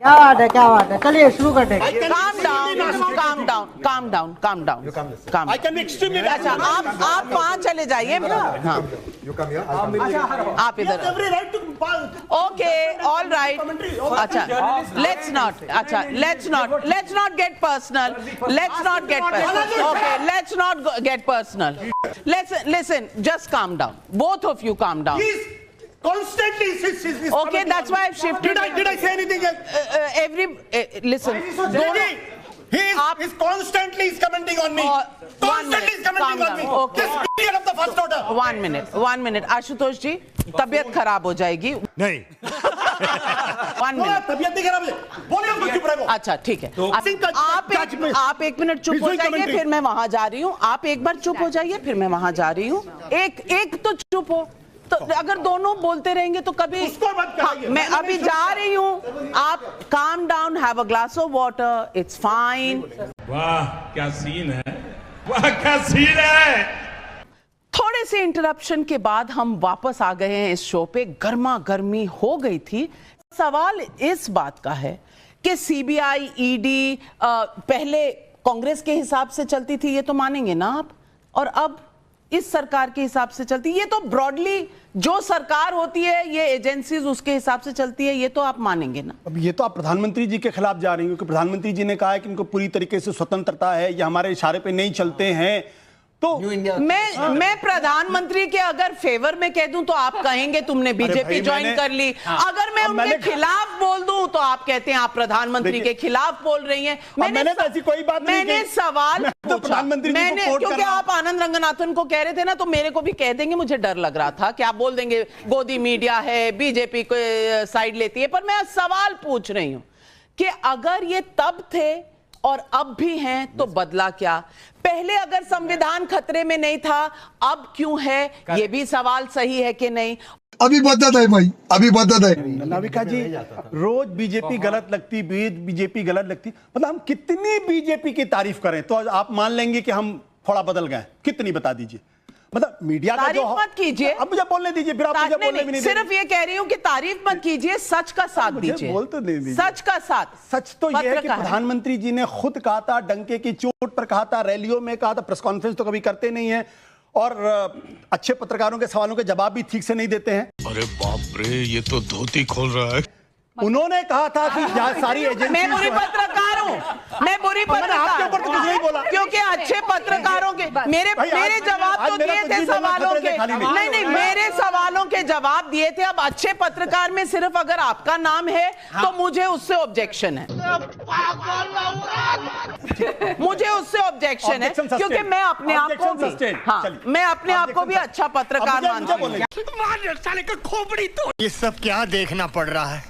क्या बात है, क्या बात है। चलिए शुरू करते हैं। Calm down, calm down, calm down, calm down. Calm. I can be extremely. अच्छा, आप वहाँ चले जाइए। हाँ, You come here. आप इधर। Every right to. Okay, all right. अच्छा, let's not get personal. Let's not get personal. Okay, let's not get personal. Listen, just calm down. Both of you calm down. He's constantly. Okay, that's why I've shifted. Did I say anything else? Listen. He's constantly commenting on me. Constantly is commenting on me. Okay. This idiot of the first order. 1 minute. Ashutosh जी, तबीयत खराब हो जाएगी। नहीं। 1 minute. तबीयत नहीं खराब है। बोलिए उसको चुप रहो। अच्छा, ठीक है। आप 1 मिनट चुप हो जाइए, फिर मैं वहां जा रही हूँ। आप एक बार चुप हो जाइए, फिर मैं वहां जा रही हूँ। एक तो चुप हो। तो अगर दोनों बोलते रहेंगे तो कभी उसको मत कराइए। मैं अभी जा रही हूँ। आप calm down, have a glass of water, it's fine. वाह क्या सीन है, वाह क्या सीन है। थोड़े से इंटरप्शन के बाद हम वापस आ गए हैं इस शो पे। गर्मा गर्मी हो गई थी। सवाल इस बात का है कि सीबीआई, ईडी पहले कांग्रेस के हिसाब से चलती थी, ये तो मानेंगे ना आप, और अब इस सरकार के हिसाब से चलती। ये तो ब्रॉडली जो सरकार होती है, ये एजेंसीज उसके हिसाब से चलती है, ये तो आप मानेंगे ना। अब ये तो आप प्रधानमंत्री जी के खिलाफ जा रही हो, क्योंकि प्रधानमंत्री जी ने कहा है कि इनको पूरी तरीके से स्वतंत्रता है, ये हमारे इशारे पे नहीं चलते हैं। तो मैं प्रधानमंत्री के अगर फेवर में कह दूं तो आप कहेंगे तुमने बीजेपी ज्वाइन कर ली। अगर मैं उनके खिलाफ बोल दूं तो आप कहते हैं आप प्रधानमंत्री के खिलाफ बोल रही हैं। मैंने तो ऐसी कोई बात नहीं की। मैंने सवाल तो प्रधानमंत्री जी को कोट क्योंकि आप आनंद रंगनाथन को कह रहे थे ना, तो मेरे को भी कह देंगे। मुझे डर लग रहा था कि आप बोल देंगे गोदी मीडिया है, बीजेपी को साइड लेती है। पर मैं सवाल पूछ रही हूं कि अगर ये तब थे और अब भी हैं तो बदला क्या? पहले अगर संविधान खतरे में नहीं था, अब क्यों है? ये भी सवाल सही है कि नहीं? अभी बदत है भाई, अभी बदत है। नाविका जी, रोज बीजेपी गलत लगती, बीजेपी गलत लगती, मतलब हम कितनी बीजेपी की तारीफ करें तो आप मान लेंगे कि हम थोड़ा बदल गए? कितनी बता दीजिए। मतलब मीडिया का जो तारीफ मत कीजिए। अब मुझे बोलने दीजिए, फिर आप मुझे बोलने भी नहीं। सिर्फ ये कह रही हूं कि तारीफ मत कीजिए, सच का साथ दीजिए। बोल तो नहीं दीजिए। सच का साथ। सच तो यह है कि प्रधानमंत्री जी ने खुद कहा था, डंके की चोट पर कहा था, रैलियों में कहा था, प्रेस कॉन्फ्रेंस तो कभी करते नहीं है, और अच्छे पत्रकारों के सवालों के जवाब भी ठीक से नहीं देते हैं। अरे बाप रे, ये तो धोती खोल रहा है। उन्होंने कहा था कि सारी एजेंसी मैं बुरी पत्रकार हूँ, मैं बुरी पत्रकार। आपके ऊपर तो कुछ नहीं बोला, क्योंकि अच्छे पत्रकारों के मेरे जवाब तो दिए थे सवालों के। नहीं, मेरे सवालों के जवाब दिए थे। अब अच्छे पत्रकार में सिर्फ अगर आपका नाम है तो मुझे उससे ऑब्जेक्शन है। मुझे उससे ऑब्जेक्शन है, क्योंकि मैं अपने आप को भी, हाँ, मैं अपने आप को भी अच्छा पत्रकार मानती हूँ। साले का खोपड़ी तो ये सब क्या देखना पड़ रहा है?